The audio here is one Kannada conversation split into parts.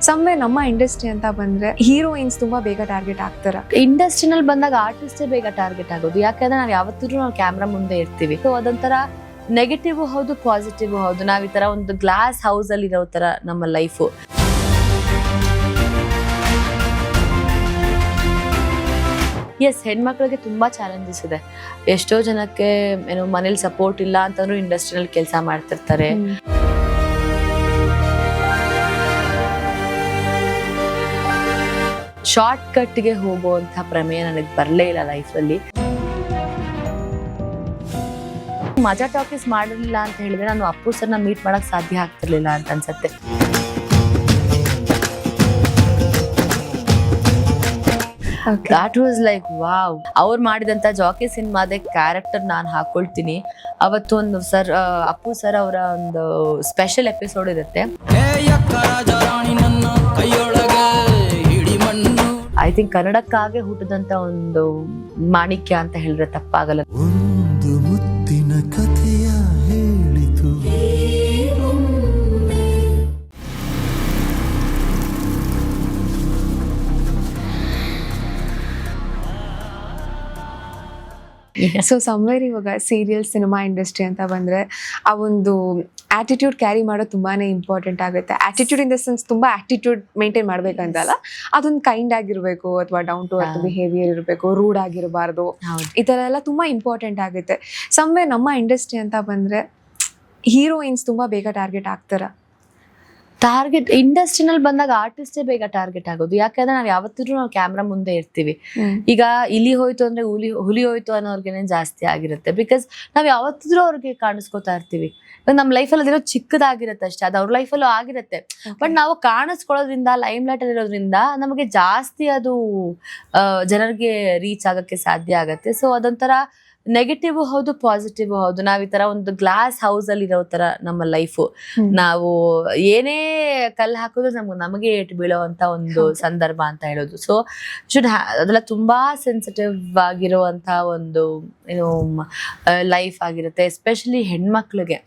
ಸಮ್ವೆ ನಮ್ಮ ಇಂಡಸ್ಟ್ರಿ ಅಂತ ಬಂದ್ರೆ ಹೀರೋಯಿನ್ಸ್ ತುಂಬಾ ಬೇಗ ಟಾರ್ಗೆಟ್ ಆಗ್ತಾರ. ಇಂಡಸ್ಟ್ರಿನಲ್ಲಿ ಬಂದಾಗ ಆರ್ಟಿಸ್ಟೇ ಬೇಗ ಟಾರ್ಗೆಟ್ ಆಗೋದು. ಯಾಕಂದ್ರೆ ನಾವು ಯಾವತ್ತೂ ನಾವು ಕ್ಯಾಮ್ರಾ ಮುಂದೆ ಇರ್ತೀವಿ. ಸೊ ಅದೊಂಥರ ನೆಗೆಟಿವ್ ಹೌದು, ಪಾಸಿಟಿವ್ ಹೌದು. ನಾವ್ ಈ ತರ ಒಂದು ಗ್ಲಾಸ್ ಹೌಸ್ ಅಲ್ಲಿ ಇರೋ ತರ ನಮ್ಮ ಲೈಫು. ಎಸ್, ಹೆಣ್ಮಕ್ಳಿಗೆ ತುಂಬಾ ಚಾಲೆಂಜಸ್ ಇದೆ. ಎಷ್ಟೋ ಜನಕ್ಕೆ ಏನು ಮನೇಲಿ ಸಪೋರ್ಟ್ ಇಲ್ಲ ಅಂತಂದ್ರೂ ಇಂಡಸ್ಟ್ರಿಯಲ್ಲಿ ಕೆಲಸ ಮಾಡ್ತಿರ್ತಾರೆ. ಶಾರ್ಟ್ ಕಟ್ಗೆ ಹೋಗುವಂತ ಪ್ರಮೇಯ ನನಗೆ ಬರಲೇ ಇಲ್ಲ ಲೈಫಲ್ಲಿ. ಮಜಾ ಟಾಕೀಸ್ ಮಾಡಿರ್ಲಿಲ್ಲ ಅಂತ ಹೇಳಿದ್ರೆ ನಾನು ಅಪ್ಪು ಸರ್ನ ಮೀಟ್ ಮಾಡಕ್ ಸಾಧ್ಯ ಆಗ್ತಿರ್ಲಿಲ್ಲ ಅಂತ ಅನ್ಸತ್ತೆ. That was like wow. ಅವ್ರು ಮಾಡಿದಂತ ಜಾಕಿ ಸಿನಿಮಾದ ಕ್ಯಾರೆಕ್ಟರ್ ನಾನು ಹಾಕೊಳ್ತೀನಿ. ಅವತ್ತು ಒಂದು ಅಪ್ಪು ಸರ್ ಅವರ ಒಂದು ಸ್ಪೆಷಲ್ ಎಪಿಸೋಡ್ ಇರುತ್ತೆ. ಐ ಥಿಂಕ್ ಕನ್ನಡಕ್ಕಾಗೆ ಹುಟ್ಟಿದಂತ ಒಂದು ಮಾಣಿಕ್ಯ ಅಂತ ಹೇಳಿದ್ರೆ ತಪ್ಪಾಗಲ್ಲ. ಒಂದು ಮುತ್ತಿನ ಕಥೆಯ ಹೇಳಿತು. ಸೊ ಸಮ್ವೇರ್ ಇವಾಗ ಸೀರಿಯಲ್ ಸಿನಿಮಾ ಇಂಡಸ್ಟ್ರಿ ಅಂತ ಬಂದ್ರೆ ಆ ಒಂದು ಆಟಿಟ್ಯೂಡ್ ಕ್ಯಾರಿ ಮಾಡೋದು ತುಂಬಾನೇ ಇಂಪಾರ್ಟೆಂಟ್ ಆಗುತ್ತೆ. ಆಟಿಟ್ಯೂಡ್ ಇನ್ ದ ಸೆನ್ಸ್ ತುಂಬಾ ಆಟಿಟ್ಯೂಡ್ ಮೇಂಟೈನ್ ಮಾಡ್ಬೇಕಂತಲ್ಲ, ಅದೊಂದು ಕೈಂಡ್ ಆಗಿರ್ಬೇಕು ಅಥವಾ ಡೌನ್ ಟು ಅರ್ತ್ ಬಿಹೇವಿಯರ್ ಇರಬೇಕು, ರೂಡ್ ಆಗಿರಬಾರ್ದು. ಈ ತರ ಎಲ್ಲ ತುಂಬಾ ಇಂಪಾರ್ಟೆಂಟ್ ಆಗುತ್ತೆ. ಸಮ್ವೇರ್ ನಮ್ಮ ಇಂಡಸ್ಟ್ರಿ ಅಂತ ಬಂದ್ರೆ ಹೀರೋಯಿನ್ಸ್ ತುಂಬಾ ಬೇಗ ಟಾರ್ಗೆಟ್ ಆಗ್ತಾರ. ಟಾರ್ಗೆಟ್ ಇಂಡಸ್ಟ್ರಿನಲ್ಲಿ ಬಂದಾಗ ಆರ್ಟಿಸ್ಟೇ ಬೇಗ ಟಾರ್ಗೆಟ್ ಆಗೋದು. ಯಾಕಂದ್ರೆ ನಾವು ಯಾವತ್ತೂ ನಾವು ಕ್ಯಾಮ್ರಾ ಮುಂದೆ ಇರ್ತೀವಿ. ಈಗ ಇಲಿ ಹೋಯ್ತು ಅಂದ್ರೆ ಹುಲಿ ಹೋಯ್ತು ಅನ್ನೋರ್ಗೆನೆ ಜಾಸ್ತಿ ಆಗಿರುತ್ತೆ. ಬಿಕಾಸ್ ನಾವ್ ಯಾವತ್ತಿದ್ರೂ ಅವ್ರಿಗೆ ಕಾಣಿಸ್ಕೊತಾ ಇರ್ತೀವಿ. ನಮ್ಮ ಲೈಫಲ್ಲಿ ಅದಿರೋ ಚಿಕ್ಕದಾಗಿರುತ್ತೆ ಅಷ್ಟೇ, ಅದು ಅವ್ರ ಲೈಫಲ್ಲೂ ಆಗಿರುತ್ತೆ. ಬಟ್ ನಾವು ಕಾಣಿಸ್ಕೊಳ್ಳೋದ್ರಿಂದ, ಲೈಮ್ ಲೈಟ್ ಅಲ್ಲಿ ಇರೋದ್ರಿಂದ ನಮಗೆ ಜಾಸ್ತಿ ಅದು ಜನರಿಗೆ ರೀಚ್ ಆಗಕ್ಕೆ ಸಾಧ್ಯ ಆಗತ್ತೆ. ಸೊ ಅದೊಂಥರ ನೆಗೆಟಿವ್ ಹೌದು, ಪಾಸಿಟಿವ್ ಹೌದು. ನಾವ್ ಈ ತರ ಒಂದು ಗ್ಲಾಸ್ ಹೌಸ್ ಅಲ್ಲಿ ಇರೋ ತರ ನಮ್ಮ ಲೈಫು. ನಾವು ಏನೇ ಕಲ್ಲು ಹಾಕಿದ್ರು ನಮಗೆ ಏಟು ಬೀಳೋವಂತ ಒಂದು ಸಂದರ್ಭ ಅಂತ ಹೇಳೋದು. ಸೊ ಅದೆಲ್ಲ ತುಂಬಾ ಸೆನ್ಸಿಟಿವ್ ಆಗಿರುವಂತ ಒಂದು ಏನು ಲೈಫ್ ಆಗಿರುತ್ತೆ. ಎಸ್ಪೆಷಲಿ ಹೆಣ್ಮಕ್ಳಿಗೆ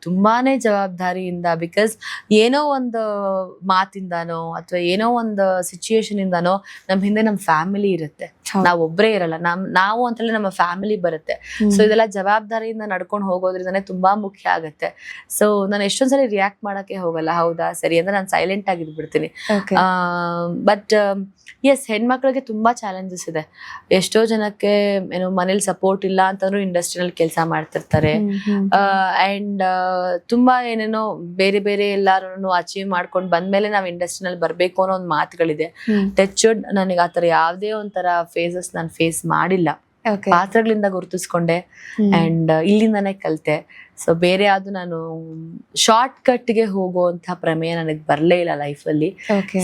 ತುಂಬಾನೇ ಜವಾಬ್ದಾರಿಯಿಂದ. ಬಿಕಾಸ್ ಏನೋ ಒಂದು ಮಾತಿಂದಾನೋ ಅಥವಾ ಏನೋ ಒಂದು ಸಿಚುಯೇಷನ್ ಇಂದಾನೋ ನಮ್ ಹಿಂದೆ ನಮ್ ಫ್ಯಾಮಿಲಿ ಇರುತ್ತೆ. ನಾವ್ ಒಬ್ರೇ ಇರಲ್ಲ, ನಾವು ಅಂತಲೇ ನಮ್ಮ ಫ್ಯಾಮಿಲಿ ಬರುತ್ತೆ. ಸೊ ಇದೆಲ್ಲ ಜವಾಬ್ದಾರಿಯಿಂದ ನಡ್ಕೊಂಡು ಹೋಗೋದ್ರಿಂದಾನೆ ತುಂಬಾ ಮುಖ್ಯ ಆಗುತ್ತೆ. ಸೊ ನಾನು ಎಷ್ಟೊಂದ್ಸಲಿ ರಿಯಾಕ್ಟ್ ಮಾಡಕ್ಕೆ ಹೋಗಲ್ಲ. ಹೌದಾ ಸರಿ ಅಂದ್ರೆ ನಾನು ಸೈಲೆಂಟ್ ಆಗಿದ್ಬಿಡ್ತೀನಿ. ಬಟ್ ಎಸ್, ಹೆಣ್ಮಕ್ಳಿಗೆ ತುಂಬಾ ಚಾಲೆಂಜಸ್ ಇದೆ. ಎಷ್ಟೋ ಜನಕ್ಕೆ ಏನು ಮನೇಲಿ ಸಪೋರ್ಟ್ ಇಲ್ಲ ಅಂತಂದ್ರೂ ಇಂಡಸ್ಟ್ರಿಯಲ್ಲಿ ಕೆಲಸ ಮಾಡ್ತಿರ್ತಾರೆ. ಅಂಡ್ ತುಂಬಾ ಏನೇನೋ ಬೇರೆ ಬೇರೆ ಎಲ್ಲಾರು ಅಚೀವ್ ಮಾಡ್ಕೊಂಡು ಬಂದ್ಮೇಲೆ ನಾವ್ ಇಂಡಸ್ಟ್ರಿನಲ್ಲಿ ಬರ್ಬೇಕು ಅನ್ನೋ ಒಂದು ಮಾತುಗಳಿದೆ. ಟಚ್ವುಡ್ ನನಗೆ ಆತರ ಯಾವ್ದೇ ಒಂಥರ ಫೇಸಸ್ ನಾನು ಫೇಸ್ ಮಾಡಿಲ್ಲ. ಪಾತ್ರಗಳಿಂದ ಗುರುತಿಸ್ಕೊಂಡೆ ಅಂಡ್ ಇಲ್ಲಿಂದಾನೇ ಕಲಿತೆ. ಸೊ ಬೇರೆ ಯಾವ್ದು ನಾನು ಶಾರ್ಟ್ ಕಟ್ಗೆ ಹೋಗುವಂತ ಪ್ರಮೇಯ ನನಗೆ ಬರಲೇ ಇಲ್ಲ ಲೈಫಲ್ಲಿ.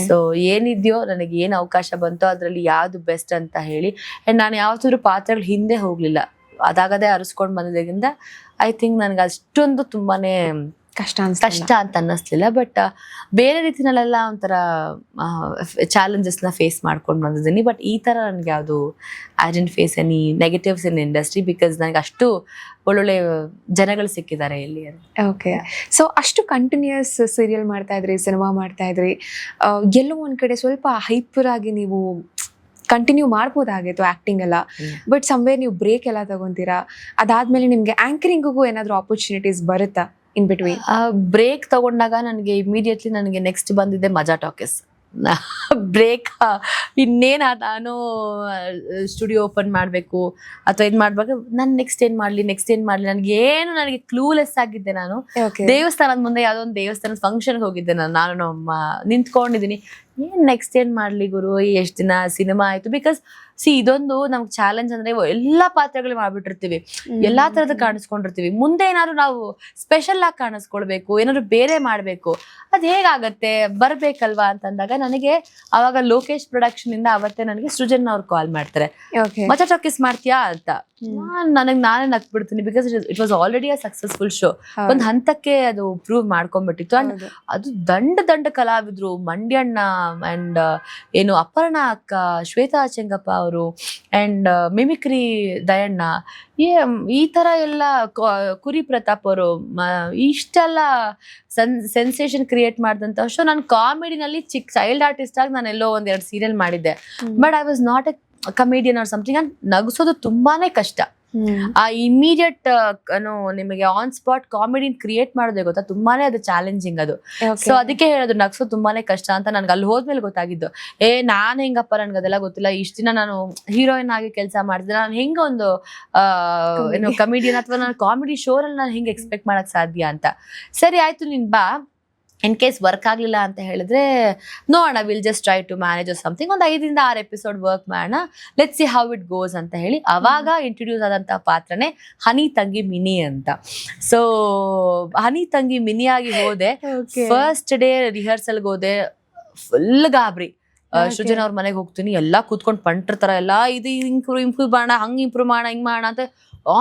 ಸೊ ಏನಿದ್ಯೋ ನನಗೆ ಏನ್ ಅವಕಾಶ ಬಂತೋ ಅದ್ರಲ್ಲಿ ಯಾವ್ದು ಬೆಸ್ಟ್ ಅಂತ ಹೇಳಿ ಅಂಡ್ ನಾನು ಯಾವತ್ತಾದ್ರೂ ಪಾತ್ರಗಳು ಹಿಂದೆ ಹೋಗ್ಲಿಲ್ಲ. ಅದಾಗದೆ ಅರಸ್ಕೊಂಡ್ ಬಂದಿದ್ದರಿಂದ ಐ ಥಿಂಕ್ ನನ್ಗೆ ಅಷ್ಟೊಂದು ತುಂಬಾನೇ ಕಷ್ಟ ಅಂತ ಅನ್ನಿಸ್ಲಿಲ್ಲ. ಬಟ್ ಬೇರೆ ರೀತಿನಲ್ಲೆಲ್ಲ ಒಂಥರ ಚಾಲೆಂಜಸ್ ನ ಫೇಸ್ ಮಾಡ್ಕೊಂಡು ಬಂದಿದ್ದೀನಿ. ಬಟ್ ಈ ತರ ನನ್ಗೆ ಯಾವ್ದು I didn't face any negatives in industry. Because ನನಗೆ ಅಷ್ಟು ಒಳ್ಳೊಳ್ಳೆ ಜನಗಳು ಸಿಕ್ಕಿದ್ದಾರೆ ಇಲ್ಲಿ. ಓಕೆ, ಸೊ ಅಷ್ಟು ಕಂಟಿನ್ಯೂಸ್ ಸೀರಿಯಲ್ ಮಾಡ್ತಾ ಇದ್ರಿ, ಸಿನಿಮಾ ಮಾಡ್ತಾ ಇದ್ರಿ, ಎಲ್ಲೋ ಒಂದ್ ಕಡೆ ಸ್ವಲ್ಪ ಹೈಪರ್ ಆಗಿ ನೀವು ಕಂಟಿನ್ಯೂ ಮಾಡ್ಬೋದಾಗಿತ್ತು ಆಕ್ಟಿಂಗ್ ಎಲ್ಲ. ಬಟ್ ಸಮ್ವೇರ್ ನೀವು ಬ್ರೇಕ್ ಎಲ್ಲ ತಗೊಂತೀರಾ. ಅದಾದ್ಮೇಲೆ ನಿಮ್ಗೆ ಆಂಕರಿಂಗಿಗೂ ಏನಾದ್ರು ಆಪರ್ಚುನಿಟೀಸ್ ಬರುತ್ತಾ ಇನ್ ಬಿಟ್ವೀನ್? ಬ್ರೇಕ್ ತಗೊಂಡಾಗ ನನಗೆ ಇಮಿಡಿಯೇಟ್ಲಿ ನನಗೆ ನೆಕ್ಸ್ಟ್ ಬಂದಿದ್ದೆ ಮಜಾ ಟಾಕೀಸ್. ಬ್ರೇಕ್ ಇನ್ನೇನ್ ನಾನು ಸ್ಟುಡಿಯೋ ಓಪನ್ ಮಾಡ್ಬೇಕು ಅಥವಾ ಇದ್ ಮಾಡ್ಬೇಕು, ನಾನು ನೆಕ್ಸ್ಟ್ ಏನ್ ಮಾಡ್ಲಿ ನನಗೆ ಕ್ಲೂಲೆಸ್ ಆಗಿದ್ದೆ. ನಾನು ದೇವಸ್ಥಾನದ ಮುಂದೆ ಯಾವ್ದೋ ಒಂದು ದೇವಸ್ಥಾನದ ಫಂಕ್ಷನ್ ಹೋಗಿದ್ದೆ. ನಾನು ನಿಂತ್ಕೊಂಡಿದ್ದೀನಿ, ಏನ್ ನೆಕ್ಸ್ಟ್ ಏನ್ ಮಾಡ್ಲಿ ಗುರು, ಎಷ್ಟ್ ದಿನ ಸಿನಿಮಾ ಆಯ್ತು. ಬಿಕಾಸ್ ಇದೊಂದು ನಮ್ಗೆ ಚಾಲೆಂಜ್ ಅಂದ್ರೆ ಎಲ್ಲಾ ಪಾತ್ರಗಳು ಮಾಡ್ಬಿಟ್ಟಿರ್ತೀವಿ, ಎಲ್ಲಾ ತರದ ಕಾಣಿಸ್ಕೊಂಡಿರ್ತೀವಿ. ಮುಂದೆ ಏನಾದ್ರು ನಾವು ಸ್ಪೆಷಲ್ ಆಗಿ ಕಾಣಿಸ್ಕೊಳ್ಬೇಕು, ಏನಾದ್ರು ಬೇರೆ ಮಾಡ್ಬೇಕು, ಅದ್ ಹೇಗಾಗತ್ತೆ, ಬರ್ಬೇಕಲ್ವಾ ಅಂತಂದಾಗ ನನಗೆ ಅವಾಗ ಲೋಕೇಶ್ ಪ್ರೊಡಕ್ಷನ್ ಇಂದ ಅವತ್ತೇ ನನಗೆ ಸೃಜನ್ ಅವ್ರು ಕಾಲ್ ಮಾಡ್ತಾರೆ, ಮಜಾ ಟಾಕೀಸ್ ಮಾಡ್ತೀಯಾ ಅಂತ. ನಾನೇ ನಕ್ಬಿಡ್ತೀನಿ because it was already a successful show. ಒಂದ್ ಹಂತಕ್ಕೆ ಅದು ಪ್ರೂವ್ ಮಾಡ್ಕೊಂಡ್ಬಿಟ್ಟಿತ್ತು. ಅಂಡ್ ಅದು ದಂಡ ಕಲಾವಿದ್ರು, ಮಂಡ್ಯಣ್ಣ ಅಂಡ್ ಏನು ಅಪರ್ಣ ಅಕ್ಕ, ಶ್ವೇತಾ ಚೆಂಗಪ್ಪ ಅವರು ಅಂಡ್ ಮಿಮಿಕ್ರಿ ದಯಣ್ಣ, ಈ ತರ ಎಲ್ಲ ಕುರಿ ಪ್ರತಾಪ್ ಅವರು ಇಷ್ಟೆಲ್ಲ ಸೆನ್ಸೇಷನ್ ಕ್ರಿಯೇಟ್ ಮಾಡಿದಂತ ಶೋ. ನಾನು ಕಾಮಿಡಿನಲ್ಲಿ ಚೈಲ್ಡ್ ಆರ್ಟಿಸ್ಟ್ ಆಗಿ ನಾನು ಎಲ್ಲೋ 1-2 ಸೀರಿಯಲ್ ಮಾಡಿದ್ದೆ, but I was not a comedian or something. And ನಗಿಸೋದು ತುಂಬಾನೇ ಕಷ್ಟ. ಆ ಇಮಿಡಿಯೇಟ್ ನಿಮಗೆ ಆನ್ ಸ್ಪಾಟ್ ಕಾಮಿಡಿ ಕ್ರಿಯೇಟ್ ಮಾಡೋದೇ ಗೊತ್ತಾ, ತುಂಬಾನೇ ಅದು ಚಾಲೆಂಜಿಂಗ್ ಅದು. ಸೊ ಅದಕ್ಕೆ ಹೇಳೋದು ನಗ್ಸೋದು ತುಂಬಾನೇ ಕಷ್ಟ ಅಂತ ನನ್ಗೆ ಅಲ್ಲಿ ಹೋದ್ಮೇಲೆ ಗೊತ್ತಾಗಿದ್ದು. ನಾನ್ ಹೆಂಗಪ್ಪ, ನನ್ಗೆ ಅದೆಲ್ಲ ಗೊತ್ತಿಲ್ಲ, ಇಷ್ಟ ದಿನ ನಾನು ಹೀರೋಯಿನ್ ಆಗಿ ಕೆಲಸ ಮಾಡಿದ್ರೆ ನಾನು ಹೆಂಗ ಒಂದು ಏನು ಕಮಿಡಿಯನ್ ಅಥವಾ ನಾನು ಕಾಮಿಡಿ ಶೋರಲ್ಲಿ ನಾನು ಹೆಂಗೆ ಎಕ್ಸ್ಪೆಕ್ಟ್ ಮಾಡಕ್ ಸಾಧ್ಯ ಅಂತ. ಸರಿ ಆಯ್ತು, ನೀನ್ ಬಾ, ಇನ್ ಕೇಸ್ ವರ್ಕ್ ಆಗ್ಲಿಲ್ಲ ಅಂತ ಹೇಳಿದ್ರೆ ನೋಡೋಣ, will just try to manage something, ಒಂದು 5-6 ಎಪಿಸೋಡ್ ವರ್ಕ್ ಮಾಡೋಣ, let's see how it goes ಅಂತ ಹೇಳಿ ಅವಾಗ ಇಂಟ್ರೊಡ್ಯೂಸ್ ಆದಂತ ಪಾತ್ರನೇ ಹನಿ ತಂಗಿ ಮಿನಿ ಅಂತ. ಸೊ ಹನಿ ತಂಗಿ ಮಿನಿ ಆಗಿ ಹೋದೆ. ಫಸ್ಟ್ ಡೇ ರಿಹರ್ಸಲ್ಗೆ ಹೋದೆ, ಫುಲ್ ಗಾಬರಿ. ಸೃಜನ್ ಅವ್ರ ಮನೆಗೆ ಹೋಗ್ತೀನಿ, ಎಲ್ಲಾ ಕೂತ್ಕೊಂಡು ಪಂಟ್ರ ಎಲ್ಲ ಇದು ಇಂಪ್ರೂವ್ ಮಾಡೋಣ, ಹಂಗ್ ಇಂಪ್ರೂವ್ ಮಾಡೋಣ, ಹಿಂಗ್ ಮಾಡೋಣ ಅಂತ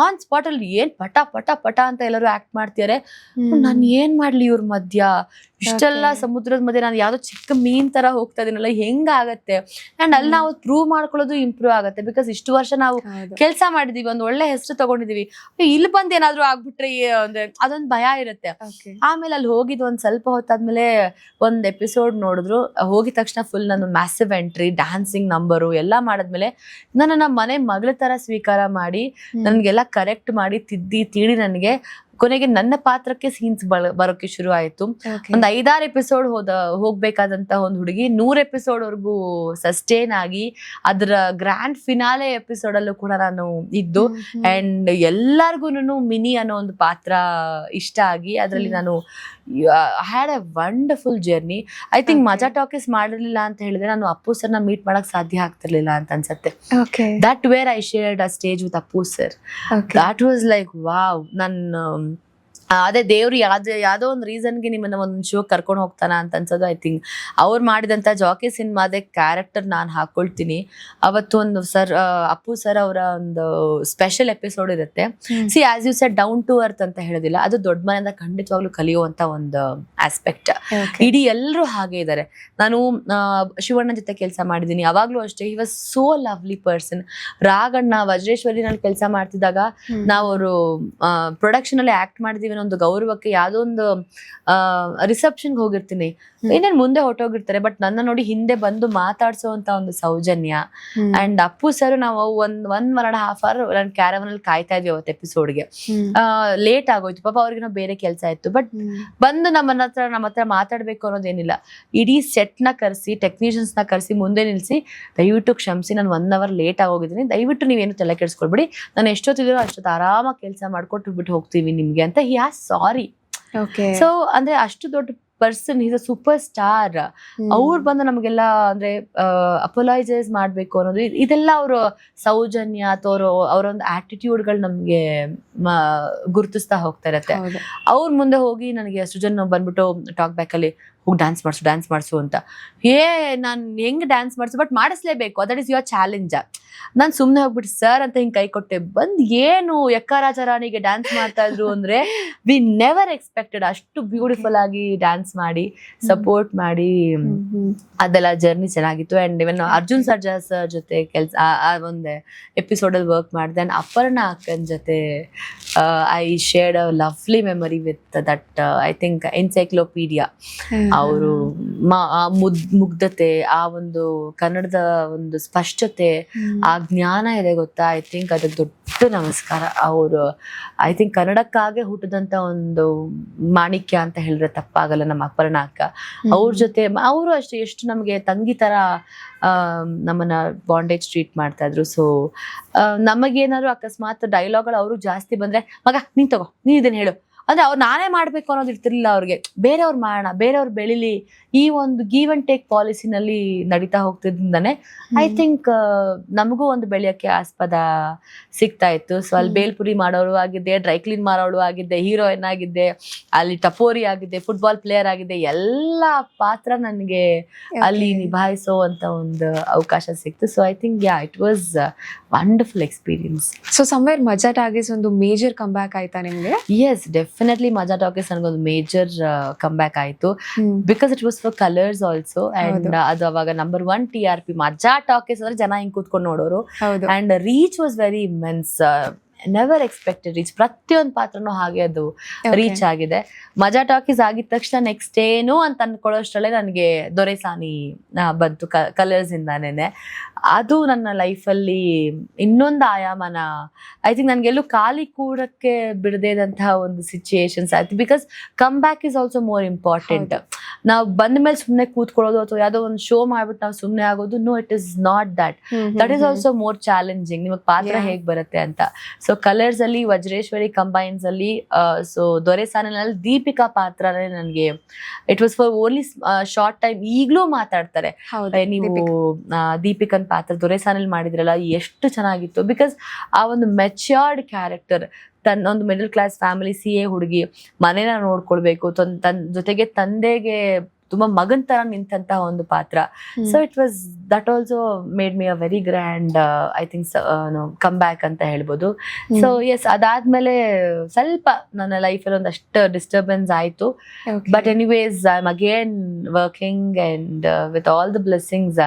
ಆನ್ ಸ್ಪಾಟ್ ಅಲ್ಲಿ ಏನ್ ಪಟ ಪಟ ಪಟ ಅಂತ ಎಲ್ಲರೂ ಆಕ್ಟ್ ಮಾಡ್ತಿದ್ದಾರೆ. ನಾನು ಏನ್ ಮಾಡ್ಲಿ ಇವ್ರ ಮಧ್ಯ, ಇಷ್ಟೆಲ್ಲ ಸಮುದ್ರದ ಮಧ್ಯೆ ನಾನು ಯಾವ್ದೋ ಚಿಕ್ಕ ಮೀನ್ ತರ ಹೋಗ್ತಾ ಇದೀನಲ್ಲ, ಹೆಂಗಾಗತ್ತೆ. ಅಂಡ್ ಅಲ್ಲಿ ನಾವು ಪ್ರೂವ್ ಮಾಡ್ಕೊಳ್ಳೋದು ಇಂಪ್ರೂವ್ ಆಗತ್ತೆ. ಬಿಕಾಸ್ ಇಷ್ಟು ವರ್ಷ ನಾವು ಕೆಲಸ ಮಾಡಿದೀವಿ, ಒಂದ್ ಒಳ್ಳೆ ಹೆಸರು ತಗೊಂಡಿದೀವಿ, ಇಲ್ಲಿ ಬಂದ್ ಏನಾದ್ರು ಆಗ್ಬಿಟ್ರೆ ಅಂದ್ರೆ ಅದೊಂದ್ ಭಯ ಇರುತ್ತೆ. ಆಮೇಲೆ ಅಲ್ಲಿ ಹೋಗಿದ್ ಒಂದ್ ಸ್ವಲ್ಪ ಹೊತ್ತಾದ್ಮೇಲೆ ಒಂದ್ ಎಪಿಸೋಡ್ ನೋಡಿದ್ರು, ಹೋಗಿದ ತಕ್ಷಣ ಫುಲ್ ನಾನು ಮ್ಯಾಸಿವ್ ಎಂಟ್ರಿ, ಡ್ಯಾನ್ಸಿಂಗ್ ನಂಬರು ಎಲ್ಲ ಮಾಡದ್ಮೇಲೆ ನನ್ನ ಮನೆ ಮಗಳ ತರ ಸ್ವೀಕಾರ ಮಾಡಿ ನನ್ಗೆಲ್ಲ ಕರೆಕ್ಟ್ ಮಾಡಿ ತಿದ್ದಿ ತೀಡಿ ನನಗೆ ಕೊನೆಗೆ ನನ್ನ ಪಾತ್ರಕ್ಕೆ ಸೀನ್ಸ್ ಬರೋಕೆ ಶುರು ಆಯ್ತು. ಒಂದ್ 5-6 ಎಪಿಸೋಡ್ ಹೋಗ್ಬೇಕಾದಂತ ಒಂದ್ ಹುಡುಗಿ 100 ಎಪಿಸೋಡ್ ವರ್ಗು ಸಸ್ಟೇನ್ ಆಗಿ ಅದ್ರ ಗ್ರ್ಯಾಂಡ್ ಫಿನಾಲೆ ಎಪಿಸೋಡ್ ಅಲ್ಲೂ ಕೂಡ ನಾನು ಇದ್ದು. ಅಂಡ್ ಎಲ್ಲಾರ್ಗುನು ಮಿನಿ ಅನ್ನೋ ಒಂದು ಪಾತ್ರ ಇಷ್ಟ ಆಗಿ ಅದ್ರಲ್ಲಿ ನಾನು had A wonderful journey. I think ಮಜಾ ಟಾಕೀಸ್ ಮಾಡಿರ್ಲಿಲ್ಲ ಅಂತ ಹೇಳಿದ್ರೆ ನಾನು ಅಪ್ಪು ಸರ್ನ ಮೀಟ್ ಮಾಡಕ್ ಸಾಧ್ಯ ಆಗ್ತಿರ್ಲಿಲ್ಲ ಅಂತ ಅನ್ಸತ್ತೆ. That where I shared a stage with Appu sir. That was like wow. ನನ್ನ ಅದೇ ದೇವ್ರು ಯಾವ್ದೋ ಒಂದು ರೀಸನ್ಗೆ ನಿಮ್ಮನ್ನ ಒಂದ್ ಶೋ ಕರ್ಕೊಂಡು ಹೋಗ್ತಾನ ಅಂತ ಅನ್ಸೋದು. ಐ ಥಿಂಕ್ ಅವ್ರು ಮಾಡಿದಂತ ಜಾಕಿ ಸಿನಿಮಾದ ಕ್ಯಾರೆಕ್ಟರ್ ನಾನು ಹಾಕೊಳ್ತೀನಿ. ಅವತ್ತು ಒಂದು ಅಪ್ಪು ಸರ್ ಅವರ ಒಂದು ಸ್ಪೆಷಲ್ ಎಪಿಸೋಡ್ ಇರುತ್ತೆ. See as you said down to earth ಅಂತ ಹೇಳೋದಿಲ್ಲ, ಅದು ದೊಡ್ಡ ಮನೆಯಿಂದ ಖಂಡಿತವಾಗ್ಲೂ ಕಲಿಯುವಂತ ಒಂದು ಆಸ್ಪೆಕ್ಟ್. ಇಡೀ ಎಲ್ಲರೂ ಹಾಗೆ ಇದ್ದಾರೆ. ನಾನು ಶಿವಣ್ಣ ಜೊತೆ ಕೆಲಸ ಮಾಡಿದೀನಿ, ಅವಾಗ್ಲೂ ಅಷ್ಟೇ. He was so lovely person. Raghanna, Vajreshwari ನಾನು ಕೆಲಸ ಮಾಡ್ತಿದ್ದಾಗ ನಾವು ಅವರು ಪ್ರೊಡಕ್ಷನ್ ಅಲ್ಲಿ ಆಕ್ಟ್ ಮಾಡಿದೀವಿ ಒಂದು ಗೌರವಕ್ಕೆ ಯಾವ್ದೋ ಒಂದು ರಿಸೆಪ್ಷನ್ಗೆ ಹೋಗಿರ್ತೀನಿ, ಇನ್ನೇನ್ ಮುಂದೆ ಹೊಟ್ಟೋಗಿರ್ತಾರೆ, ಬಟ್ ನನ್ನ ನೋಡಿ ಹಿಂದೆ ಬಂದು ಮಾತಾಡ್ಸೋಂತ ಒಂದು ಸೌಜನ್ಯ. ಅಂಡ್ ಅಪ್ಪು ಸರ್ ನಾವು 1.5 hour ನಾನು ಕ್ಯಾರವನ್ ಅಲ್ಲಿ ಕಾಯ್ತಾ ಇದ್ವಿ ಅವತ್ತು ಎಪಿಸೋಡ್ಗೆ. ಲೇಟ್ ಆಗೋಯ್ತು ಪಾಪ, ಅವ್ರಿಗೇನೋ ಬೇರೆ ಕೆಲಸ ಇತ್ತು. ಬಟ್ ಬಂದು ನಮ್ಮ ಹತ್ರ ಮಾತಾಡ್ಬೇಕು ಅನ್ನೋದೇನಿಲ್ಲ. ಇಡೀ ಸೆಟ್ ನ ಕರೆಸಿ, ಟೆಕ್ನಿಷಿಯನ್ಸ್ ನ ಕರೆಸಿ ಮುಂದೆ ನಿಲ್ಸಿ, ದಯವಿಟ್ಟು ಕ್ಷಮಿಸಿ, ನಾನು 1 hour ಲೇಟ್ ಆಗೋಗಿದ್ದೀನಿ, ದಯವಿಟ್ಟು ನೀವೇನು ತಲೆ ಕೆಡಿಸ್ಕೊಳ್ಬೇಡಿ, ನಾನು ಎಷ್ಟೊತ್ತಿದ್ರು ಅಷ್ಟೊತ್ತು ಆರಾಮಾಗಿ ಕೆಲಸ ಮಾಡ್ಕೊಟ್ಟು ಬಿಟ್ಟು ಹೋಗ್ತೀವಿ ನಿಮ್ಗೆ ಅಂತ. He has sorry. ಸೊ ಅಂದ್ರೆ ಅಷ್ಟು ದೊಡ್ಡ person, is a super star. ಅವ್ರು ಬಂದು ನಮಗೆಲ್ಲ ಅಂದ್ರೆ ಅಪೊಲೈಸೈಸ್ ಮಾಡ್ಬೇಕು ಅನ್ನೋದು, ಇದೆಲ್ಲ ಅವರು ಸೌಜನ್ಯ ಅಥವಾ ಅವರೊಂದು ಆಟಿಟ್ಯೂಡ್ಗಳು ನಮ್ಗೆ ಗುರುತಿಸ್ತಾ ಹೋಗ್ತಾ ಇರತ್ತೆ. ಅವ್ರ ಮುಂದೆ ಹೋಗಿ ನನಗೆ ಸೃಜನ್ ಬಂದ್ಬಿಟ್ಟು ಟಾಕ್ ಬ್ಯಾಕ್ ಅಲ್ಲಿ ಹೋಗಿ ಡ್ಯಾನ್ಸ್ ಮಾಡ್ಸು ಅಂತ. ನಾನ್ ಹೆಂಗ್ ಡ್ಯಾನ್ಸ್ ಮಾಡ್ಸು, ಬಟ್ ಮಾಡಿಸ್ಲೇಬೇಕು, ದಟ್ ಇಸ್ ಯುವರ್ ಚಾಲೆಂಜ್. ನಾನ್ ಸುಮ್ನೆ ಹೋಗ್ಬಿಟ್ಟು ಸರ್ ಅಂತ ಹಿಂಗ್ ಕೈ ಕೊಟ್ಟೆ, ಬಂದ್ ಏನು ಯಕ್ಕರಾಜ ರಾಣಿಗೆ ಡ್ಯಾನ್ಸ್ ಮಾಡ್ತಾ ಇದ್ರು ಅಂದ್ರೆ ವಿ ನೆವರ್ ಎಕ್ಸ್ಪೆಕ್ಟೆಡ್. ಅಷ್ಟು ಬ್ಯೂಟಿಫುಲ್ ಆಗಿ ಡ್ಯಾನ್ಸ್ ಮಾಡಿ ಸಪೋರ್ಟ್ ಮಾಡಿ ಅದೆಲ್ಲ ಜರ್ನಿ ಚೆನ್ನಾಗಿತ್ತು. And even Arjun Sarja sir ಜೊತೆ ಒಂದೇ ಎಪಿಸೋಡ್ ಅಲ್ಲಿ ವರ್ಕ್ ಮಾಡಿದೆ. ಅಂಡ್ ಅಪರ್ಣ ಅಕ್ಕನ್ ಜೊತೆ I shared a lovely memory with that I think encyclopedia. ಅವರು ಮುಗ್ಧತೆ, ಆ ಒಂದು ಕನ್ನಡದ ಒಂದು ಸ್ಪಷ್ಟತೆ, ಆ ಜ್ಞಾನ ಇದೆ ಗೊತ್ತಾ. ಐ ಥಿಂಕ್ ಅದಕ್ಕೆ ದೊಡ್ಡ ನಮಸ್ಕಾರ. ಅವರು ಐ ಥಿಂಕ್ ಕನ್ನಡಕ್ಕಾಗೆ ಹುಟ್ಟಿದಂತ ಒಂದು ಮಾಣಿಕ್ಯ ಅಂತ ಹೇಳಿದ್ರೆ ತಪ್ಪಾಗಲ್ಲ ನಮ್ಮ ಅಪರ್ಣ ಅಕ್ಕ. ಅವ್ರ ಜೊತೆ ಅವರು ಅಷ್ಟೇ ಎಷ್ಟು ನಮ್ಗೆ ತಂಗಿ ತರ ನಮ್ಮನ್ನ ಬಾಂಡೇಜ್ ಟ್ರೀಟ್ ಮಾಡ್ತಾ ಇದ್ರು. ಸೊ ನಮಗೇನಾದ್ರು ಅಕಸ್ಮಾತ್ ಡೈಲಾಗ್ಗಳು ಅವರು ಜಾಸ್ತಿ ಬಂದ್ರೆ, ಮಗ ನೀನ್ ತಗೋ, ನೀನ್ ಇದನ್ನ ಹೇಳು, ಅಂದ್ರೆ ಅವ್ರು ನಾನೇ ಮಾಡ್ಬೇಕು ಅನ್ನೋದು ಇರ್ತಿರ್ಲಿಲ್ಲ ಅವ್ರಿಗೆ, ಬೇರೆಯವ್ರು ಮಾಡೋಣ, ಬೇರೆಯವ್ರು ಬೆಳಿಲಿ, ಈ ಒಂದು ಗಿವ್ ಅಂಡ್ ಟೇಕ್ ಪಾಲಿಸಿನಲ್ಲಿ ನಡೀತಾ ಹೋಗ್ತಿದ್ದಿಂದಾನೆ ಐ ಥಿಂಕ್ ನಮಗೂ ಒಂದು ಬೆಳೆಯಕ್ಕೆ ಆಸ್ಪದ ಸಿಗ್ತಾ ಇತ್ತು. ಸೊ ಅಲ್ಲಿ ಬೇಲ್ಪುರಿ ಮಾಡೋರು ಆಗಿದ್ದೆ, ಡ್ರೈ ಕ್ಲೀನ್ ಮಾಡೋಳು ಆಗಿದ್ದೆ, ಹೀರೋಯಿನ್ ಆಗಿದ್ದೆ, ಅಲ್ಲಿ ಟಪೋರಿ ಆಗಿದ್ದೆ, ಫುಟ್ಬಾಲ್ ಪ್ಲೇಯರ್ ಆಗಿದ್ದೆ, ಎಲ್ಲ ಪಾತ್ರ ನನಗೆ ಅಲ್ಲಿ ನಿಭಾಯಿಸೋ ಅಂತ ಒಂದು ಅವಕಾಶ ಸಿಕ್ತು. So I think it was wonderful experience. So somewhere ಮಜಾ ಟಾಕೀಸ್ ಒಂದು ಮೇಜರ್ ಕಂಬ್ಯಾಕ್ ಆಯ್ತಾ ನಿಮ್ಗೆ? ಎಸ್, ಡೆಫಿನೆಟ್ಲಿ ಮಜಾ ಟಾಕೀಸ್ ನನಗೊಂದು ಮೇಜರ್ ಕಂಬ್ಯಾಕ್ ಆಯ್ತು, because it was for colours also. And ಅದು ಅವಾಗ ನಂಬರ್ 1 TRP ಮಜಾ ಟಾಕೀಸ್ ಅಂದ್ರೆ ಜನ ಹಿಂಗ್ ಕೂತ್ಕೊಂಡು ನೋಡೋರು. And reach was very immense, never expected reach. ಪ್ರತಿಯೊಂದು ಪಾತ್ರನೂ ಹಾಗೆ ಅದು ರೀಚ್ ಆಗಿದೆ. ಮಜಾ ಟಾಕೀಸ್ ಆಗಿದ ತಕ್ಷಣ ನೆಕ್ಸ್ಟ್ ಏನು ಅಂತ ಅನ್ಕೊಳ್ಳೋಷ್ಟರಲ್ಲೇ ನನಗೆ ದೊರೆಸಾನಿ ಬಂತು ಕಲರ್ಸ್ ಇಂದಾನೇನೆ. ಅದು ನನ್ನ ಲೈಫಲ್ಲಿ ಇನ್ನೊಂದು ಆಯಾಮನ, ಐ ಥಿಂಕ್ ನನ್ಗೆಲ್ಲೂ ಖಾಲಿ ಕೂಡಕ್ಕೆ ಬಿಡದೇದಂತಹ ಒಂದು ಸಿಚುಯೇಷನ್ಸ್ ಆಯ್ತು. Because come back is also more important. ನಾವು ಬಂದ ಮೇಲೆ ಸುಮ್ಮನೆ ಕೂತ್ಕೊಳ್ಳೋದು ಅಥವಾ ಯಾವುದೋ ಒಂದು ಶೋ ಮಾಡ್ಬಿಟ್ಟು ನಾವು ಸುಮ್ಮನೆ ಆಗೋದು, no, it is not that. That is also more challenging, ನಿಮಗೆ ಪಾತ್ರ ಹೇಗ್ ಬರುತ್ತೆ ಅಂತ. ಸೊ ಕಲರ್ಸ್ ಅಲ್ಲಿ ವಜ್ರೇಶ್ವರಿ ಕಂಬೈನ್ಸ್ ಅಲ್ಲಿ ಸೊ ದೊರೆಸಾನಲ್ಲಿ ದೀಪಿಕಾ ಪಾತ್ರನೇ ನನಗೆ it was for only short time. ಈಗಲೂ ಮಾತಾಡ್ತಾರೆ, ನೀವು ದೀಪಿಕನ್ ಪಾತ್ರ ದೊರೆಸಾನಲ್ಲಿ ಮಾಡಿದ್ರಲ್ಲ ಎಷ್ಟು ಚೆನ್ನಾಗಿತ್ತು. ಬಿಕಾಸ್ ಆ ಒಂದು ಮೆಚ್ಯೂರ್ಡ್ ಕ್ಯಾರೆಕ್ಟರ್, ಒಂದು ಮಿಡಲ್ ಕ್ಲಾಸ್ ಫ್ಯಾಮಿಲಿ CA ಹುಡುಗಿ, ಮನೇನ ನೋಡ್ಕೊಳ್ಬೇಕು, ತನ್ನ ಜೊತೆಗೆ ತಂದೆಗೆ ತುಂಬಾ ಮಗನ್ ತರ ನಿಂತಹ ಒಂದು ಪಾತ್ರ. So it was that also made me a very grand I think come back ಅಂತ ಹೇಳ್ಬೋದು. ಸೊ ಎಸ್, ಅದಾದ್ಮೇಲೆ ಸ್ವಲ್ಪ ನನ್ನ ಲೈಫಲ್ಲಿ ಒಂದಷ್ಟು ಡಿಸ್ಟರ್ಬೆನ್ಸ್ ಆಯ್ತು. But anyways I am again working and with all the blessings.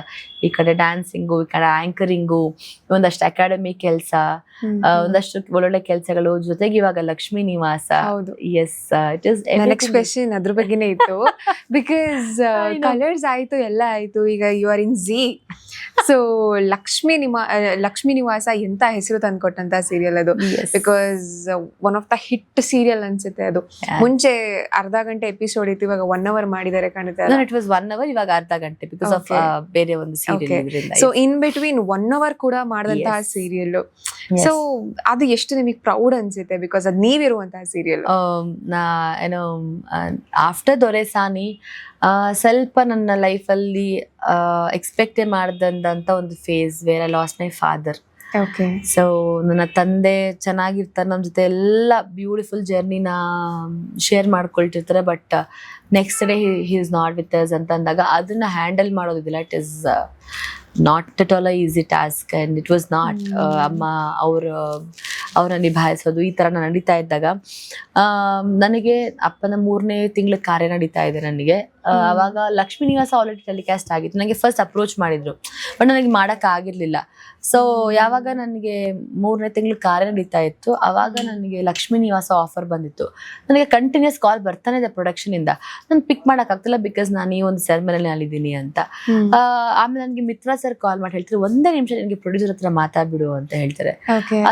ಈ ಕಡೆ ಡ್ಯಾನ್ಸಿಂಗು, ಈ ಕಡೆ ಆಂಕರಿಂಗು, ಒಂದಷ್ಟು ಅಕಾಡೆಮಿ ಕೆಲಸ, ಒಂದಷ್ಟು ಒಳ್ಳೊಳ್ಳೆ ಕೆಲಸಗಳು, ಜೊತೆಗೆ ಇವಾಗ Lakshmi Nivasa. Yes, it is next question ಅದ್ರ ಬಗ್ಗೆನೇ ಇತ್ತು. ಬಿಕಾಸ್ ಕಲರ್ಸ್ ಆಯ್ತು, ಎಲ್ಲ ಆಯ್ತು, ಈಗ you are in Zee. So Lakshmi Nivasa ಎಂತ ಹೆಸರು ತಂದ್ಕೊಟ್ಟಂತ ಸೀರಿಯಲ್ ಅದು. Because one of the hit serial ಅನ್ಸುತ್ತೆ ಅದು. ಮುಂಚೆ ಅರ್ಧ ಗಂಟೆ ಎಪಿಸೋಡ್ ಇತ್ತು, ಇವಾಗ 1 hour ಮಾಡಿದ್ದಾರೆ ಕಾಣುತ್ತೆ. ಇಟ್ ವಾಸ್ 1 hour, ಇವಾಗ ಅರ್ಧ ಗಂಟೆ ಬಿಕಾಸ್ ಆಫ್ ಬೇರೆ ಒಂದು serial. So in between 1 hour ಕೂಡ ಮಾಡಿದಂತಹ ಸೀರಿಯಲ್. ಸೊ ಅದು ಎಷ್ಟು ನಿಮಗೆ ಪ್ರೌಡ್ ಅನ್ಸುತ್ತೆ, ಬಿಕಾಸ್ ಅದು ನೀವಿರುವಂತಹ ಸೀರಿಯಲ್. ಏನೋ ಆಫ್ಟರ್ ದೊರೆಸಾನಿ ಸ್ವಲ್ಪ ನನ್ನ ಲೈಫಲ್ಲಿ ಎಕ್ಸ್ಪೆಕ್ಟೇ ಮಾಡ್ದಂತ ಒಂದು phase where I lost my father. So ನನ್ನ ತಂದೆ ಚೆನ್ನಾಗಿರ್ತಾರೆ, ನಮ್ಮ ಜೊತೆ ಎಲ್ಲ ಬ್ಯೂಟಿಫುಲ್ ಜರ್ನಿನ ಶೇರ್ ಮಾಡ್ಕೊಳ್ತಿರ್ತಾರೆ. But next day he is not with us ಅಂತ ಅಂದಾಗ ಅದನ್ನ ಹ್ಯಾಂಡಲ್ ಮಾಡೋದಿಲ್ಲ. It is not at all easy task and it was not. ಅಮ್ಮ ಅವ್ರನ್ನ ನಿಭಾಯಿಸೋದು ಈ ಥರ ನಡೀತಾ ಇದ್ದಾಗ ನನಗೆ ಅಪ್ಪನ 3ನೇ ತಿಂಗಳ ಕಾರ್ಯ ನಡೀತಾ ಇದೆ ನನಗೆ. ಅವಾಗ ಲಕ್ಷ್ಮೀ ನಿವಾಸ ಆಲ್ರೆಡಿ ಟೆಲಿಕಾಸ್ಟ್ ಆಗಿತ್ತು. ನನಗೆ ಫಸ್ಟ್ ಅಪ್ರೋಚ್ ಮಾಡಿದ್ರು, ಬಟ್ ನನಗೆ ಮಾಡೋಕ್ಕಾಗಿರ್ಲಿಲ್ಲ. ಸೊ ಯಾವಾಗ ನನಗೆ 3ನೇ ತಿಂಗಳ ಕಾರ್ಯ ನಡೀತಾ ಇತ್ತು, ಅವಾಗ ನನಗೆ ಲಕ್ಷ್ಮೀ ನಿವಾಸ ಆಫರ್ ಬಂದಿತ್ತು. ನನಗೆ ಕಂಟಿನ್ಯೂಸ್ ಕಾಲ್ ಬರ್ತಾನೆ ಇದೆ ಪ್ರೊಡಕ್ಷನಿಂದ. ನಾನು ಪಿಕ್ ಮಾಡೋಕ್ಕಾಗ್ತಿಲ್ಲ, ಬಿಕಾಸ್ ನಾನು ಈ ಒಂದು ಸೆರೆಮನಿಯಲ್ಲಿದ್ದೀನಿ ಅಂತ. ಆಮೇಲೆ ನನಗೆ ಮಿತ್ರ ಸರ್ ಕಾಲ್ ಮಾಡಿ ಹೇಳ್ತಾರೆ, 1 ನಿಮಿಷ ನನಗೆ ಪ್ರೊಡ್ಯೂಸರ್ ಹತ್ರ ಮಾತಾಡ್ಬಿಡು ಅಂತ ಹೇಳ್ತಾರೆ.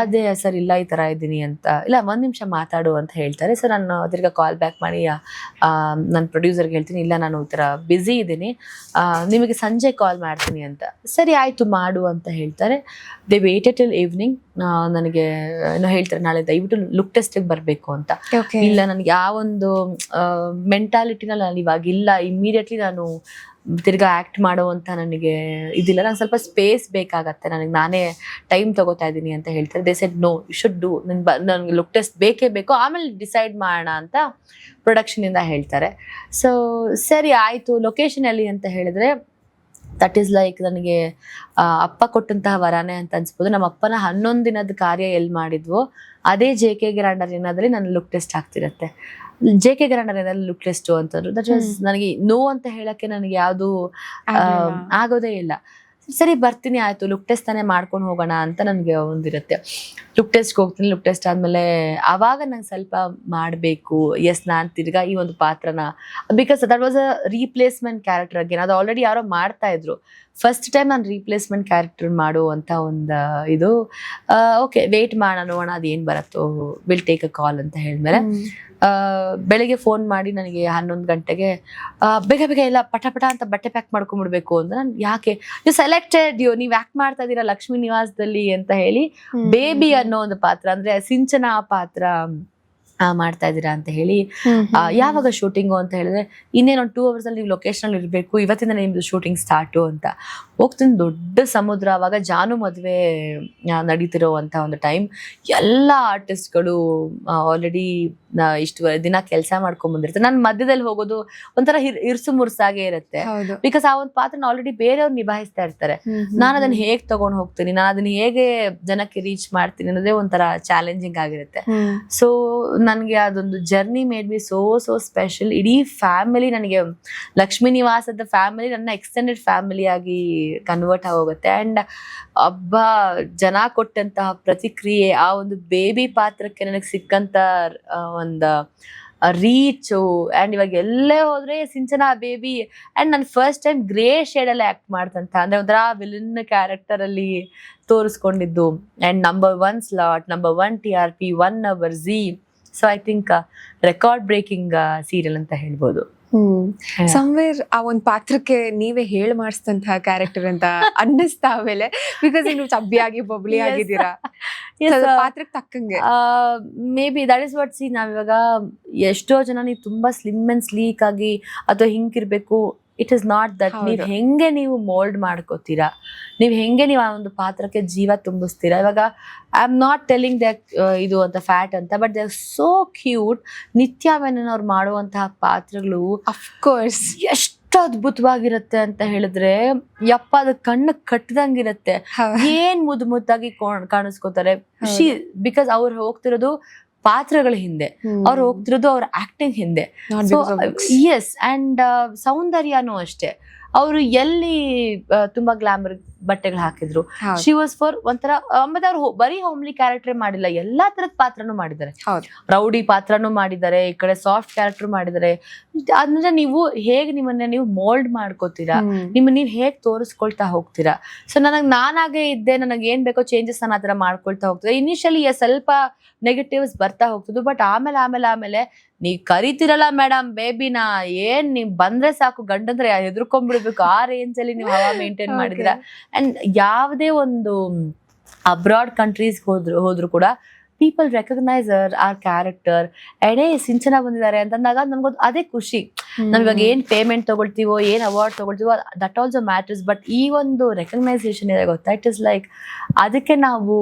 ಅದೇ ಸರ್, ಇಲ್ಲ ಈ ಥರ ಇದ್ದೀನಿ ಅಂತ. ಇಲ್ಲ, 1 ನಿಮಿಷ ಮಾತಾಡು ಅಂತ ಹೇಳ್ತಾರೆ. ಸೊ ನಾನು ತಿರ್ಗಾ ಕಾಲ್ ಬ್ಯಾಕ್ ಮಾಡಿ ನನ್ನ ಪ್ರೊಡ್ಯೂಸರ್ಗೆ ಹೇಳ್ತೀನಿ, ಇಲ್ಲ ನಾನು ಈ ಥರ ಬ್ಯುಸಿ ಇದ್ದೀನಿ, ನಿಮಗೆ ಸಂಜೆ ಕಾಲ್ ಮಾಡ್ತೀನಿ ಅಂತ. ಸರಿ ಆಯಿತು ಮಾಡು ಅಂತ ಹೇಳ್ತಾರೆ. They weighted till evening. ನನಗೆ ಏನೋ ಹೇಳ್ತಾರೆ, ನಾಳೆ ದಯವಿಟ್ಟು ಲುಕ್ ಟೆಸ್ಟಿಗೆ ಬರಬೇಕು ಅಂತ. ಇಲ್ಲ, ನನಗೆ ಆ ಒಂದು ಮೆಂಟಾಲಿಟಿನಲ್ಲಿ ನಾನು ಇವಾಗ ಇಲ್ಲ, ಇಮ್ಮಿಡಿಯೇಟ್ಲಿ ನಾನು ತಿರ್ಗಾ ಆ್ಯಕ್ಟ್ ಮಾಡುವಂಥ ನನಗೆ ಇದಿಲ್ಲ, ನಂಗೆ ಸ್ವಲ್ಪ ಸ್ಪೇಸ್ ಬೇಕಾಗತ್ತೆ, ನಾನೇ ಟೈಮ್ ತಗೋತಾ ಇದ್ದೀನಿ ಅಂತ ಹೇಳ್ತಾರೆ. They said no, you should do, ನನಗೆ ಲುಕ್ ಟೆಸ್ಟ್ ಬೇಕೇ ಬೇಕು, ಆಮೇಲೆ ಡಿಸೈಡ್ ಮಾಡೋಣ ಅಂತ ಪ್ರೊಡಕ್ಷನಿಂದ ಹೇಳ್ತಾರೆ. ಸೊ ಸರಿ ಆಯಿತು, ಲೊಕೇಶನ್ ಎಲ್ಲಿ ಅಂತ ಹೇಳಿದ್ರೆ ದಟ್ ಈಸ್ ಲೈಕ್ ನನಗೆ ಅಪ್ಪ ಕೊಟ್ಟಂತಹ ವರಾನೆ ಅಂತ ಅನ್ಸ್ಬೋದು. ನಮ್ಮ ಅಪ್ಪನ 11 ದಿನದ ಕಾರ್ಯ ಎಲ್ಲಿ ಮಾಡಿದ್ವೋ ಅದೇ JK ಗ್ರ್ಯಾಂಡ್ ಅರೇನಾದಲ್ಲಿ ನನ್ನ ಲುಕ್ ಟೆಸ್ಟ್ ಆಗ್ತಿರತ್ತೆ. JK ಗ್ರ್ಯಾಂಡ್ ಅರೇನಾದಲ್ಲಿ ಲುಕ್ ಟೆಸ್ಟ್ ಅಂತಂದ್ರು. ದಟ್ ವಾಸ್ ನನಗೆ ನೋ ಅಂತ ಹೇಳಕ್ಕೆ ನನಗೆ ಯಾವುದು ಆಗೋದೇ ಇಲ್ಲ. ಸರಿ ಬರ್ತೀನಿ, ಆಯ್ತು ಲುಕ್ ಟೆಸ್ಟ್ ತಾನೇ ಮಾಡ್ಕೊಂಡು ಹೋಗೋಣ ಅಂತ ನನಗೆ ಒಂದಿರುತ್ತೆ. ಲುಕ್ ಟೆಸ್ಟ್ಗೆ ಹೋಗ್ತೀನಿ. ಲುಕ್ ಟೆಸ್ಟ್ ಆದಮೇಲೆ ಆವಾಗ ನಂಗೆ ಸ್ವಲ್ಪ ಮಾಡಬೇಕು. ಎಸ್, ನಾನು ತಿರ್ಗಾ ಈ ಒಂದು ಪಾತ್ರನ, because that was a replacement character again. ಅದು ಆಲ್ರೆಡಿ ಯಾರೋ ಮಾಡ್ತಾ ಇದ್ರು. ಫಸ್ಟ್ ಟೈಮ್ ನಾನು ರೀಪ್ಲೇಸ್ಮೆಂಟ್ ಕ್ಯಾರೆಕ್ಟರ್ ಮಾಡುವಂಥ ಒಂದು ಇದು. ಓಕೆ, ವೇಟ್ ಮಾಡೋಣ, ನೋಡೋಣ ಅದೇನು ಬರುತ್ತೋ, ವಿಲ್ ಟೇಕ್ ಅ ಕಾಲ್ ಅಂತ ಹೇಳಿದ್ಮೇಲೆ ಬೆಳಿಗ್ಗೆ ಫೋನ್ ಮಾಡಿ ನನಗೆ 11 ಗಂಟೆಗೆ ಬೇಗ ಬೇಗ ಎಲ್ಲ ಪಟ ಅಂತ ಬಟ್ಟೆ ಪ್ಯಾಕ್ ಮಾಡ್ಕೊಂಡ್ಬಿಡ್ಬೇಕು ಅಂತ. ನಾನು ಯಾಕೆ, ಯು ಸೆಲೆಕ್ಟೆಡ್, ನೀವು ಆ್ಯಕ್ಟ್ ಮಾಡ್ತಾ ಇದ್ದೀರಾ ಲಕ್ಷ್ಮೀ ನಿವಾಸದಲ್ಲಿ ಅಂತ ಹೇಳಿ ಬೇಬಿ ಅನ್ನೋ ಒಂದು ಪಾತ್ರ, ಅಂದ್ರೆ ಸಿಂಚನ ಪಾತ್ರ ಮಾಡ್ತಾ ಇದ್ದೀರಾ ಅಂತ ಹೇಳಿ. ಯಾವಾಗ ಶೂಟಿಂಗು ಅಂತ ಹೇಳಿದ್ರೆ ಇನ್ನೇನೊಂದು 2 hours ಅಲ್ಲಿ ನೀವು ಲೊಕೇಶನ್ ಅಲ್ಲಿ ಇರಬೇಕು, ಇವತ್ತಿಂದ ನಿಮ್ದು ಶೂಟಿಂಗ್ ಸ್ಟಾರ್ಟು ಅಂತ. ಹೋಗ್ತೀನಿ ದೊಡ್ಡ ಸಮುದ್ರ. ಅವಾಗ ಜಾನು ಮದುವೆ ನಡೀತಿರೋವಂಥ ಒಂದು ಟೈಮ್. ಎಲ್ಲ ಆರ್ಟಿಸ್ಟ್ಗಳು ಆಲ್ರೆಡಿ ಇಷ್ಟು ದಿನ ಕೆಲಸ ಮಾಡ್ಕೊಂಡ್ ಬಂದಿರ್ತಾರೆ. ನಾನು ಮಧ್ಯದಲ್ಲಿ ಹೋಗೋದು ಒಂಥರ ಇರ್ಸು ಮುರ್ಸಾಗೆ ಇರುತ್ತೆ. ಬಿಕಾಸ್ ಆ ಒಂದು ಪಾತ್ರನ ಆಲ್ರೆಡಿ ಬೇರೆಯವ್ರು ನಿಭಾಯಿಸ್ತಾ ಇರ್ತಾರೆ. ನಾನು ಅದನ್ನ ಹೇಗ್ ತಗೊಂಡ್ ಹೋಗ್ತೀನಿ, ನಾನು ಅದನ್ನ ಹೇಗೆ ಜನಕ್ಕೆ ರೀಚ್ ಮಾಡ್ತೀನಿ ಅನ್ನೋದೇ ಒಂಥರ ಚಾಲೆಂಜಿಂಗ್ ಆಗಿರುತ್ತೆ. ಸೊ ನನಗೆ ಅದೊಂದು journey made be so special. ಇಡೀ ಫ್ಯಾಮಿಲಿ, ನನಗೆ ಲಕ್ಷ್ಮೀ ನಿವಾಸದ ಫ್ಯಾಮಿಲಿ ನನ್ನ ಎಕ್ಸ್ಟೆಂಡೆಡ್ ಫ್ಯಾಮಿಲಿ ಆಗಿ ಕನ್ವರ್ಟ್ ಆಗೋಗುತ್ತೆ. ಅಂಡ್ ಜನ ಕೊಟ್ಟಂತಹ ಪ್ರತಿಕ್ರಿಯೆ, ಆ ಒಂದು ಬೇಬಿ ಪಾತ್ರಕ್ಕೆ ನನಗೆ ಸಿಕ್ಕಂತ ಒಂದು ರೀಚು. ಅಂಡ್ ಇವಾಗ ಎಲ್ಲೇ ಹೋದ್ರೆ ಸಿಂಚನಾ ಬೇಬಿ. ಅಂಡ್ ನಾನು ಫಸ್ಟ್ ಟೈಮ್ ಗ್ರೇ ಶೇಡ್ ಅಲ್ಲಿ ಆಕ್ಟ್ ಮಾಡ್ತಂತ, ಅಂದ್ರೆ ಒಂಥರ ವಿಲನ್ ಕ್ಯಾರೆಕ್ಟರ್ ಅಲ್ಲಿ ತೋರಿಸ್ಕೊಂಡಿದ್ದು. And number 1 slot, number 1 TRP, 1 hour Z. So I think record breaking serial ಅಂತ ಹೇಳ್ಬೋದು. ಸಮ್ವೇರ್ ಆ ಒಂದ್ ಪಾತ್ರಕ್ಕೆ ನೀವೇ ಹೇಳ್ ಮಾಡಿಸಿದಂತಹ ಕ್ಯಾರೆಕ್ಟರ್ ಅಂತ ಅನ್ನಿಸ್ತಾ ಆಮೇಲೆ, ಬಿಕಾಸ್ ನೀವು ಚಬ್ಬಿಯಾಗಿ ಬಬ್ಲಿ ಆಗಿದ್ದೀರಾ ಪಾತ್ರಕ್ಕೆ ತಕ್ಕಂಗೆ. May be that is what. C, ನಾವಿವಾಗ ಎಷ್ಟೋ ಜನ ನೀವು ತುಂಬಾ ಸ್ಲಿಮ್ ಅಂಡ್ ಸ್ಲೀಕ್ ಆಗಿ ಅಥವಾ ಹಿಂಗಿರ್ಬೇಕು, ಇಟ್ ಇಸ್ ನಾಟ್ ದಟ್. ನೀವ್ ಹೆಂಗೆ ನೀವು ಮೋಲ್ಡ್ ಮಾಡ್ಕೋತೀರಾ, ನೀವ್ ಹೆಂಗೆ ನೀವು ಆ ಒಂದು ಪಾತ್ರಕ್ಕೆ ಜೀವ ತುಂಬಿಸ್ತೀರಾ. ಇವಾಗ I am not telling that ಇದು ಅಂತ ಫ್ಯಾಟ್ ಅಂತ, but they are so cute. ನಿತ್ಯ ಮೆನನ್ ಅವ್ರು ಮಾಡುವಂತಹ ಪಾತ್ರಗಳು ಅಫ್ಕೋರ್ಸ್ ಎಷ್ಟು ಅದ್ಭುತವಾಗಿರುತ್ತೆ ಅಂತ ಹೇಳಿದ್ರೆ, ಯಪ್ಪ ಅದು ಕಣ್ಣು ಕಟ್ಟದಂಗಿರುತ್ತೆ. ಏನ್ ಮುದ್ದಾಗಿ ಕಾಣಿಸ್ಕೋತಾರೆ. ಬಿಕಾಸ್ ಅವ್ರು ಹೋಗ್ತಿರೋದು ಪಾತ್ರಗಳ ಹಿಂದೆ, ಅವ್ರು ಹೋಗ್ತಿರೋದು ಅವ್ರ ಆಕ್ಟಿಂಗ್ ಹಿಂದೆ. ಎಸ್. ಅಂಡ್ ಸೌಂದರ್ಯನೂ ಅಷ್ಟೇ. ಅವರು ಎಲ್ಲಿ ತುಂಬಾ ಗ್ಲಾಮರ್ ಬಟ್ಟೆಗಳು ಹಾಕಿದ್ರು, ಶಿ ವಾಸ್ ಫಾರ್ ಒಂಥರ. ಮತ್ತೆ ಅವ್ರು ಬರೀ ಹೋಮ್ಲಿ ಕ್ಯಾರೆಕ್ಟರ್ ಮಾಡಿಲ್ಲ, ಎಲ್ಲಾ ತರದ ಪಾತ್ರನೂ ಮಾಡಿದ್ದಾರೆ. ರೌಡಿ ಪಾತ್ರನೂ ಮಾಡಿದ್ದಾರೆ, ಈ ಕಡೆ ಸಾಫ್ಟ್ ಕ್ಯಾರೆಕ್ಟರ್ ಮಾಡಿದ್ದಾರೆ. ಅಂದ್ರೆ ನೀವು ಹೇಗೆ ನಿಮ್ಮನ್ನ ನೀವು ಮೋಲ್ಡ್ ಮಾಡ್ಕೋತೀರಾ, ನಿಮ್ಮನ್ನ ನೀವು ಹೇಗ್ ತೋರಿಸ್ಕೊಳ್ತಾ ಹೋಗ್ತೀರಾ. ಸೊ ನಾನಾಗೆ ಇದ್ದೆ, ನನಗೆ ಏನ್ ಬೇಕೋ ಚೇಂಜಸ್ ನಾನು ಆತರ ಮಾಡ್ಕೊಳ್ತಾ ಹೋಗ್ತಿದ್ದೆ. ಇನಿಷಿಯಲಿ ಸ್ವಲ್ಪ ನೆಗೆಟಿವ್ಸ್ ಬರ್ತಾ ಹೋಗ್ತಿದ್ದು, ಬಟ್ ಆಮೇಲೆ ನೀವ್ ಕರಿತಿರಲ್ಲ ಮೇಡಮ್ ಬೇಬಿನ, ಏನ್ ನೀವ್ ಬಂದ್ರೆ ಸಾಕು ಗಂಡಂದ್ರೆ ಹೆದರ್ಕೊಂಡ್ಬಿಡ್ಬೇಕು, ಆ ರೇಂಜ್ ಅಲ್ಲಿ ನೀವು ಹವಾ ಮೇಂಟೈನ್ ಮಾಡಿದ್ರ. ಅಂಡ್ ಯಾವುದೇ ಒಂದು ಅಬ್ರಾಡ್ ಕಂಟ್ರೀಸ್ ಹೋದ್ರು ಕೂಡ ಪೀಪಲ್ ರೆಕಗ್ನೈಸ್ ಆರ್ ಕ್ಯಾರೆಕ್ಟರ್. ಎಡೇ ಸಿಂಚನ ಬಂದಿದ್ದಾರೆ ಅಂತಂದಾಗ ನಮ್ಗೊಂದು ಅದೇ ಖುಷಿ. ನಾವ್ ಇವಾಗ ಏನ್ ಪೇಮೆಂಟ್ ತಗೊಳ್ತೀವೋ, ಏನ್ ಅವಾರ್ಡ್ ತಗೊಳ್ತೀವೋ, ದಟ್ ಆಲ್ಸೋ ಮ್ಯಾಟರ್ಸ್. ಬಟ್ ಈ ಒಂದು ರೆಕಗ್ನೈಸೇಷನ್ ಇದೆ ಗೊತ್ತಾ, ಇಟ್ ಇಸ್ ಲೈಕ್ ಅದಕ್ಕೆ ನಾವು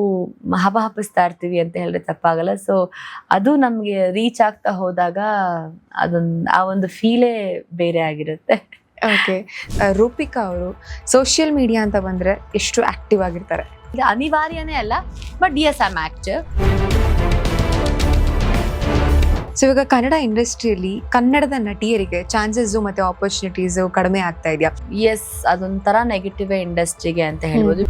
ಹಬಹಪಿಸ್ತಾ ಇರ್ತೀವಿ ಅಂತ ಹೇಳಿದ್ರೆ ತಪ್ಪಾಗಲ್ಲ. ಸೊ ಅದು ನಮ್ಗೆ ರೀಚ್ ಆಗ್ತಾ ಹೋದಾಗ ಆ ಒಂದು ಫೀಲೇ ಬೇರೆ ಆಗಿರುತ್ತೆ. ಓಕೆ, ರೂಪಿಕಾ ಅವರು ಸೋಷಿಯಲ್ ಮೀಡಿಯಾ ಅಂತ ಬಂದ್ರೆ ಎಷ್ಟು ಆಕ್ಟಿವ್ ಆಗಿರ್ತಾರೆ? ಇದು ಅನಿವಾರ್ಯನೇ ಅಲ್ಲ, but yes I am active. So ಇವಾಗ ಕನ್ನಡ ಇಂಡಸ್ಟ್ರಿಯಲ್ಲಿ ಕನ್ನಡದ ನಟಿಯರಿಗೆ ಚಾನ್ಸಸ್ ಮತ್ತೆ ಆಪರ್ಚುನಿಟೀಸ್ ಕಡಿಮೆ ಆಗ್ತಾ ಇದೆಯಾ? ಎಸ್, ಅದೊಂಥರ ನೆಗೆಟಿವ್ ಇಂಡಸ್ಟ್ರಿಗೆ ಅಂತ ಹೇಳ್ಬೋದು.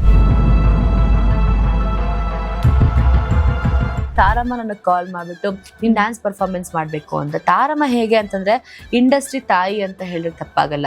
ತಾರಮ್ಮ ನನಗೆ ಕಾಲ್ ಮಾಡ್ಬಿಟ್ಟು ನೀನ್ ಡ್ಯಾನ್ಸ್ ಪರ್ಫಾರ್ಮೆನ್ಸ್ ಮಾಡ್ಬೇಕು ಅಂತ. ತಾರಮ್ಮ ಹೇಗೆ ಅಂತಂದ್ರೆ ಇಂಡಸ್ಟ್ರಿ ತಾಯಿ ಅಂತ ಹೇಳಿದ್ರೆ ತಪ್ಪಾಗಲ್ಲ.